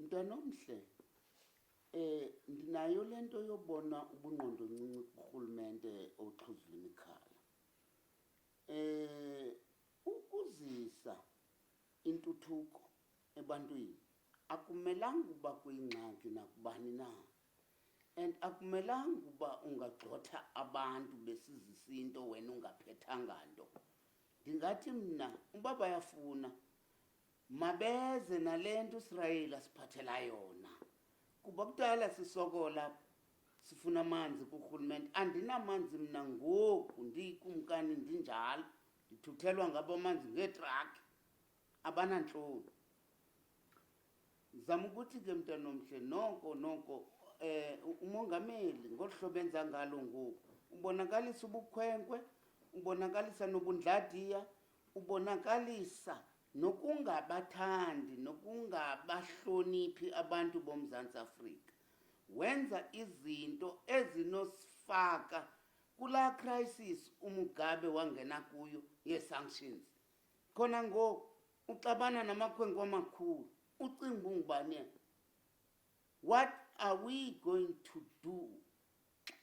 Mntanomhle, ndinayo lento yobona ubungqondo ncinci kurhulumente oxhuzula imikhala. Ukuzisa intuthuko ebantwini akumelanga uba kuyingxaki nakubani na, and akumelanga uba ungagxotha abantu besizisa into wena ungaphethanga nto. Ndingathi mna uba bayafuna mabeze nale nto uSirayeli asiphathela yona, kuba kudala sisokola sifuna amanzi kurhulumente. Andinamanzi mna ngoku ndiyikumkani ndinjalo, ndithuthelwa ngabo amanzi ngeetrakhi, abanantloni. Zama ukuthi ke mntanomhle noko umongameli ngolu hlobo enza ngalo ngoku ubonakalisa ubukhwenkwe, ubonakalisa nobundladiya, ubonakalisa nokungabathandi nokungabahloniphi abantu boMzantsi Afrika. Wenza izinto ezinosifaka kulaa crisis uMugabe wangena kuyo ye-sanctions. Khona ngoku uxabana namakhwenkwe amakhulu, ucinga ungubani? What are we going to do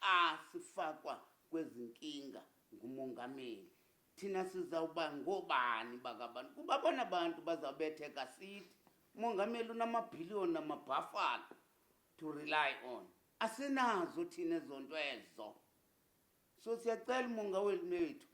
xa sifakwa kwezi nkinga ngumongameli? Thina sizawuba ngobani bakabantu? Kuba bona bantu bazawubetheka sithi umongameli unamabhiliyoni namabhafana to rely on. Asinazo thina ezo nto ezo. So siyacela umongameli wethu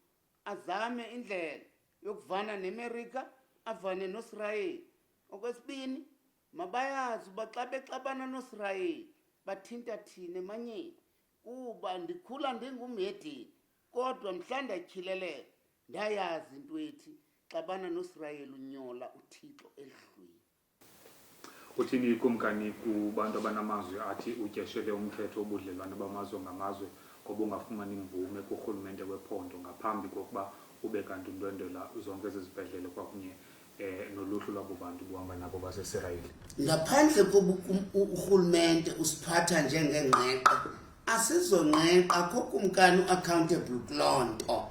azame indlela yokuvana neMerika, avane noSirayeli. Okwesibini, mabayazi uba xa bexabana noSirayeli bathinta thina emanyeni, kuba ndikhula ndingumhedeni kodwa mhla ndatyhilelela ndayazi into ethi xabana noSirayeli unyola uThixo elidlwini. Uthini ikumkani kubantu abanamazwi athi utyeshele umthetho wobudlelwane bamazwe ngamazwe ngoba ungafumani imvume kurhulumente wephondo ngaphambi kokuba ube kanti undwendwela zonke ezi zibhedlele kwakunye noluhlu lwabo bantu buhamba nabo baseSirayeli? Ngaphandle koba urhulumente usiphatha njengengqeqe, asizongqeqa kokumkani accountable kuloo nto.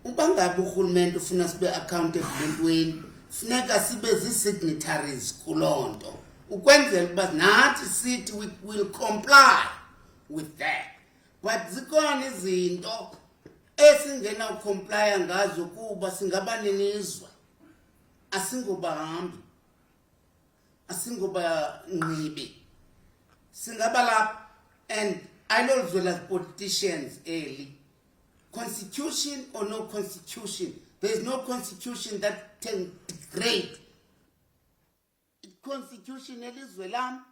Uba ngabe urhulumente ufuna sibe accountable entweni, funeka sibe zii-signatories kuloo nto, ukwenzela uba nathi sithi we will comply with that. But zikhona izinto esingenawukomplaya ngazo kuba singaba nenizwe, asingobahambi, asingobangqibi, singaba lapha. And I know as well as politicians early, constitution or no constitution, there is no constitution that can degrade. Constitution elizwe lam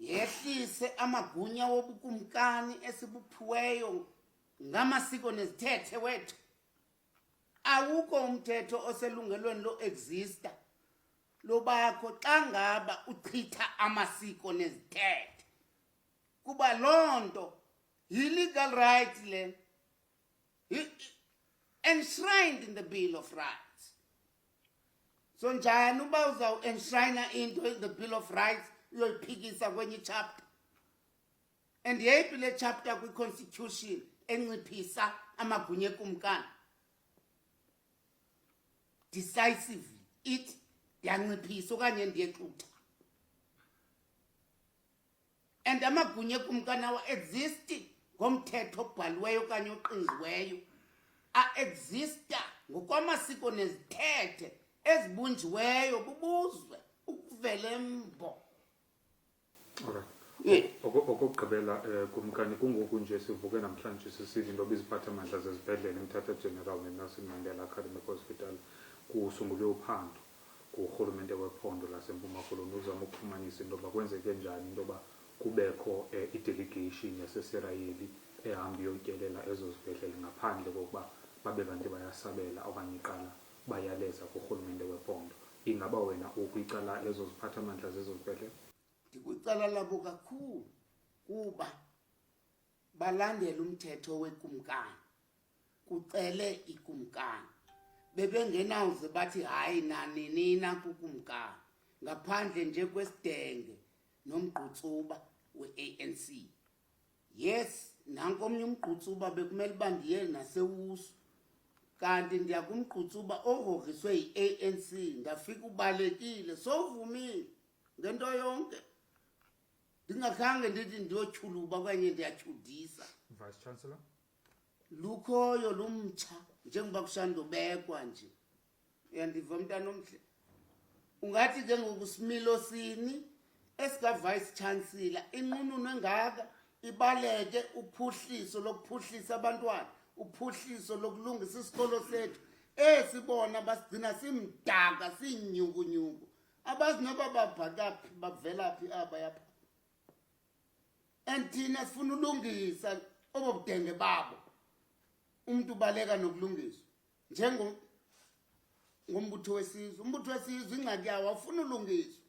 yehlise amagunya wobukumkani esibuphiweyo ngamasiko nezithethe wethu. Awukho umthetho oselungelweni lo exista lobakho xa ngaba uchitha amasiko nezithethe, kuba loo nto yi-legal right le enshrined in the Bill of Rights. So njani uba uzawu-enshrina into in the Bill of Rights uyoyiphikisa kwenye chapter? And yeyiphi le chapter kwi-constitution enciphisa amagunya ekumkani? Decisively ithi ndiyanciphisa okanye ndiyexutha. And amagunya ekumkani awa-existi ngomthetho obhaliweyo okanye oqingqiweyo, a-exista ngokwamasiko nezithethe ezibunjiweyo bubuzwe ukuvele mbo. Okokugqibela kumkani, kungoku nje sivuke namhlanje sisithi into biziphathamandla zezibhedlele eMthatha General neNelson Mandela Academic Hospital kusungulwe uphando kurhulumente wephondo laseMpuma Koloni uzama ukufumanisa into yoba kwenzeke njani into yoba kubekho i-delegation yaseSirayeli ehamba iyotyelela ezo zibhedlele ngaphandle kokuba babe kanti bayasabela okanye iqala bayaleza kurhulumente wephondo. Ingaba wena ukwicala ezo ziphathamandla zezo zibhedlele? Ndikwicala labo kakhulu kuba balandela umthetho wekumkani, kucele ikumkani. Bebengenawuze bathi hayi nanina kukumkani, ngaphandle nje kwesidenge nomgqutsuba we-ANC. Yes, nanko omnye umgqutsuba bekumele uba ndiye nasewusu, kanti ndiyakumgqutsuba ohogiswe yi-ANC, ndafika ubalekile, sovumile ngento yonke ndingakhange ndithi ndiyotyhuluba okanye ndiyatyhudisa Vice Chancellor. lukhoyo lumtsha njengoba kushandobekwa nje uyandiva mntana omhle ungathi ke ngoku similo sini esika-vice chancellor inqununu engaka ibaleke uphuhliso lokuphuhlisa abantwana uphuhliso lokulungisa isikolo sethu esibona basigcina simdaka sinyukunyuku abazi noba babhakaphi bavelaphi aba yapha and thina sifuna ulungisa obo budenge babo umuntu ubaleka nokulungiswa ngombutho wesizwe umbutho wesizwe ingxaki yawo awufuna ulungiswa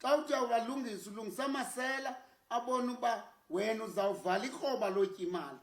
xa uthi awubalungisa ulungisa amasela abone uba wena uzawuvala ikroba lotya imali